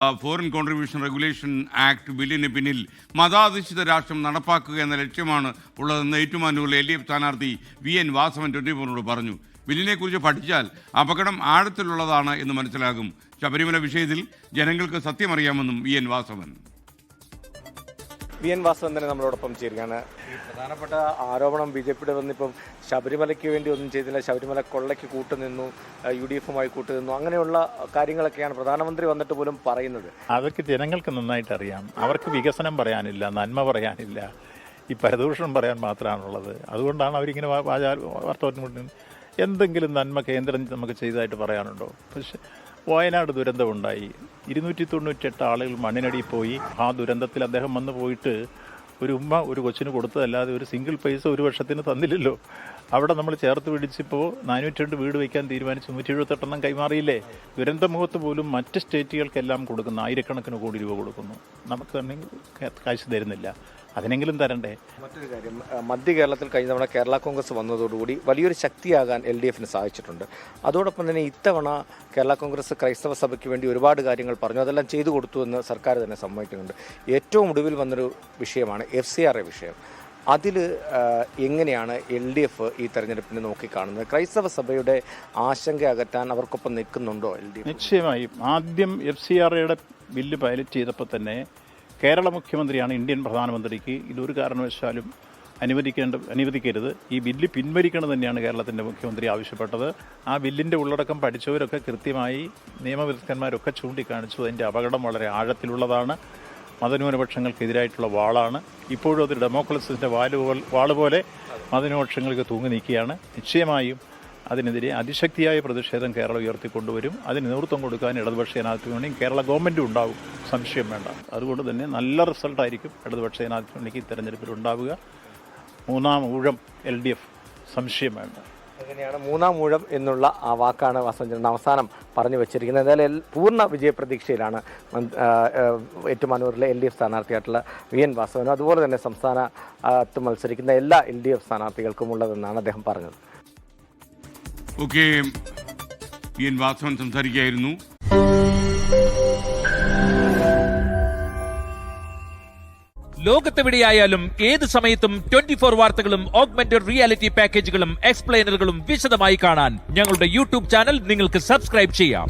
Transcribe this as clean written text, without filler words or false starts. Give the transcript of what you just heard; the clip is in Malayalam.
ഫോറിൻ കോൺട്രിബ്യൂഷൻ റെഗുലേഷൻ ആക്ട് ബില്ലിന് പിന്നിൽ മതാധിഷ്ഠിത രാഷ്ട്രം നടപ്പാക്കുക എന്ന ലക്ഷ്യമാണ് ഉള്ളതെന്ന് ഏറ്റുമാനൂരിലെ LDF സ്ഥാനാർത്ഥി VN വാസവൻ 24 പറഞ്ഞു. ബില്ലിനെക്കുറിച്ച് പഠിച്ചാൽ അപകടം ആഴത്തിലുള്ളതാണ് എന്ന് മനസ്സിലാകും. ശബരിമല വിഷയത്തിൽ ജനങ്ങൾക്ക് സത്യമറിയാമെന്നും VN വാസവൻ തന്നെ നമ്മളോടൊപ്പം ചേരുകയാണ്. ഈ പ്രധാനപ്പെട്ട ആരോപണം BJPയുടെ വന്നിപ്പം ശബരിമലയ്ക്ക് വേണ്ടി ഒന്നും ചെയ്തില്ല, ശബരിമല കൊള്ളയ്ക്ക് കൂട്ടുനിന്നു, UDFുമായി കൂട്ടുനിന്നു, അങ്ങനെയുള്ള കാര്യങ്ങളൊക്കെയാണ് പ്രധാനമന്ത്രി വന്നിട്ട് പോലും പറയുന്നത്. അതൊക്കെ ജനങ്ങൾക്ക് നന്നായിട്ട് അറിയാം. അവർക്ക് വികസനം പറയാനില്ല, നന്മ പറയാനില്ല, ഈ പരദൂഷണം പറയാൻ മാത്രമാണുള്ളത്. അതുകൊണ്ടാണ് അവരിങ്ങനെ വാർത്തകൾ. എന്തെങ്കിലും നന്മ കേന്ദ്രം നമുക്ക് ചെയ്തതായിട്ട് പറയാനുണ്ടോ? പക്ഷെ വയനാട് ദുരന്തമുണ്ടായി, 298 ആളുകൾ മണ്ണിനടിയിൽ പോയി. ആ ദുരന്തത്തിൽ അദ്ദേഹം വന്നു പോയിട്ട് ഒരു കൊച്ചിന് കൊടുത്തതല്ലാതെ ഒരു സിംഗിൾ പൈസ ഒരു വർഷത്തിന് തന്നില്ലല്ലോ. അവിടെ നമ്മൾ ചേർത്ത് പിടിച്ചിപ്പോൾ 402 വീട് വയ്ക്കാൻ തീരുമാനിച്ച് 178 കൈമാറിയില്ലേ. ദുരന്തമുഖത്ത് പോലും മറ്റ് സ്റ്റേറ്റുകൾക്കെല്ലാം കൊടുക്കുന്നു, ആയിരക്കണക്കിന് കോടി രൂപ കൊടുക്കുന്നു. നമുക്ക് തന്നെ കാശ് തരുന്നില്ല, അതിനെങ്കിലും തരണ്ടേ. മറ്റൊരു കാര്യം, മധ്യ കേരളത്തിൽ കഴിഞ്ഞ തവണ കേരള കോൺഗ്രസ് വന്നതോടുകൂടി വലിയൊരു ശക്തിയാകാൻ LDFന് സാധിച്ചിട്ടുണ്ട്. അതോടൊപ്പം തന്നെ ഇത്തവണ കേരള കോൺഗ്രസ് ക്രൈസ്തവ സഭയ്ക്ക് വേണ്ടി ഒരുപാട് കാര്യങ്ങൾ പറഞ്ഞു, അതെല്ലാം ചെയ്തു കൊടുത്തു എന്ന് സർക്കാർ തന്നെ സമ്മതിക്കുന്നുണ്ട്. ഏറ്റവും ഒടുവിൽ വന്നൊരു വിഷയമാണ് FCRA വിഷയം. അതിൽ എങ്ങനെയാണ് LDF ഈ തെരഞ്ഞെടുപ്പിനെ നോക്കിക്കാണുന്നത്? ക്രൈസ്തവ സഭയുടെ ആശങ്ക അകറ്റാൻ അവർക്കൊപ്പം നിൽക്കുന്നുണ്ടോ LDF? നിശ്ചയമായും. ആദ്യം FCRAയുടെ ബില്ല് പൈലറ്റ് ചെയ്തപ്പോൾ തന്നെ കേരള മുഖ്യമന്ത്രിയാണ് ഇന്ത്യൻ പ്രധാനമന്ത്രിക്ക് ഇതൊരു കാരണവശാലും അനുവദിക്കരുത്, ഈ ബില്ല് പിൻവലിക്കണം തന്നെയാണ് കേരളത്തിൻ്റെ മുഖ്യമന്ത്രി ആവശ്യപ്പെട്ടത്. ആ ബില്ലിൻ്റെ ഉള്ളടക്കം പഠിച്ചവരൊക്കെ കൃത്യമായി നിയമവിദഗ്ധന്മാരൊക്കെ ചൂണ്ടിക്കാണിച്ചു. അതിൻ്റെ അപകടം വളരെ ആഴത്തിലുള്ളതാണ്, മതന്യൂനപക്ഷങ്ങൾക്കെതിരായിട്ടുള്ള വാളാണ്. ഇപ്പോഴും അത് ഡെമോക്രസിൻ്റെ വാള് പോലെ മതന്യൂനപക്ഷങ്ങൾക്ക് തൂങ്ങി നിൽക്കുകയാണ്. നിശ്ചയമായും അതിനെതിരെ അതിശക്തിയായ പ്രതിഷേധം കേരളം ഉയർത്തിക്കൊണ്ടുവരും. അതിന് നേതൃത്വം കൊടുക്കാൻ ഇടതുപക്ഷ ജനാധിപത്യ മുന്നണി കേരള ഗവൺമെൻറ് ഉണ്ടാവും, സംശയം വേണ്ട. അതുകൊണ്ട് തന്നെ നല്ല റിസൾട്ടായിരിക്കും ഇടതുപക്ഷ ജനാധിപത്യ മുന്നണിക്ക് തെരഞ്ഞെടുപ്പിൽ ഉണ്ടാവുക. 3ാം ഊഴം LDF, സംശയം വേണ്ട. അങ്ങനെയാണ് 3ാം ഊഴം എന്നുള്ള ആ വാക്കാണ് വാസവൻ അവസാനം പറഞ്ഞു വെച്ചിരിക്കുന്നത്. എന്തായാലും പൂർണ്ണ വിജയപ്രതീക്ഷയിലാണ് ഏറ്റുമാനൂരിലെ LDF സ്ഥാനാർത്ഥിയായിട്ടുള്ള VN വാസവനും അതുപോലെ തന്നെ സംസ്ഥാനത്ത് മത്സരിക്കുന്ന എല്ലാ LDF സ്ഥാനാർത്ഥികൾക്കും ഉള്ളതെന്നാണ് അദ്ദേഹം പറഞ്ഞത്. ഓക്കെ, VN വാസവൻ സംസാരിക്കുകയായിരുന്നു. ലോകത്തെവിടെയായാലും ഏത് സമയത്തും 24 വാർത്തകളും ഓഗ്മെന്റഡ് റിയാലിറ്റി പാക്കേജുകളും എക്സ്പ്ലെയിനറുകളും വിശദമായി കാണാൻ ഞങ്ങളുടെ YouTube ചാനൽ നിങ്ങൾക്ക് സബ്സ്ക്രൈബ് ചെയ്യാം.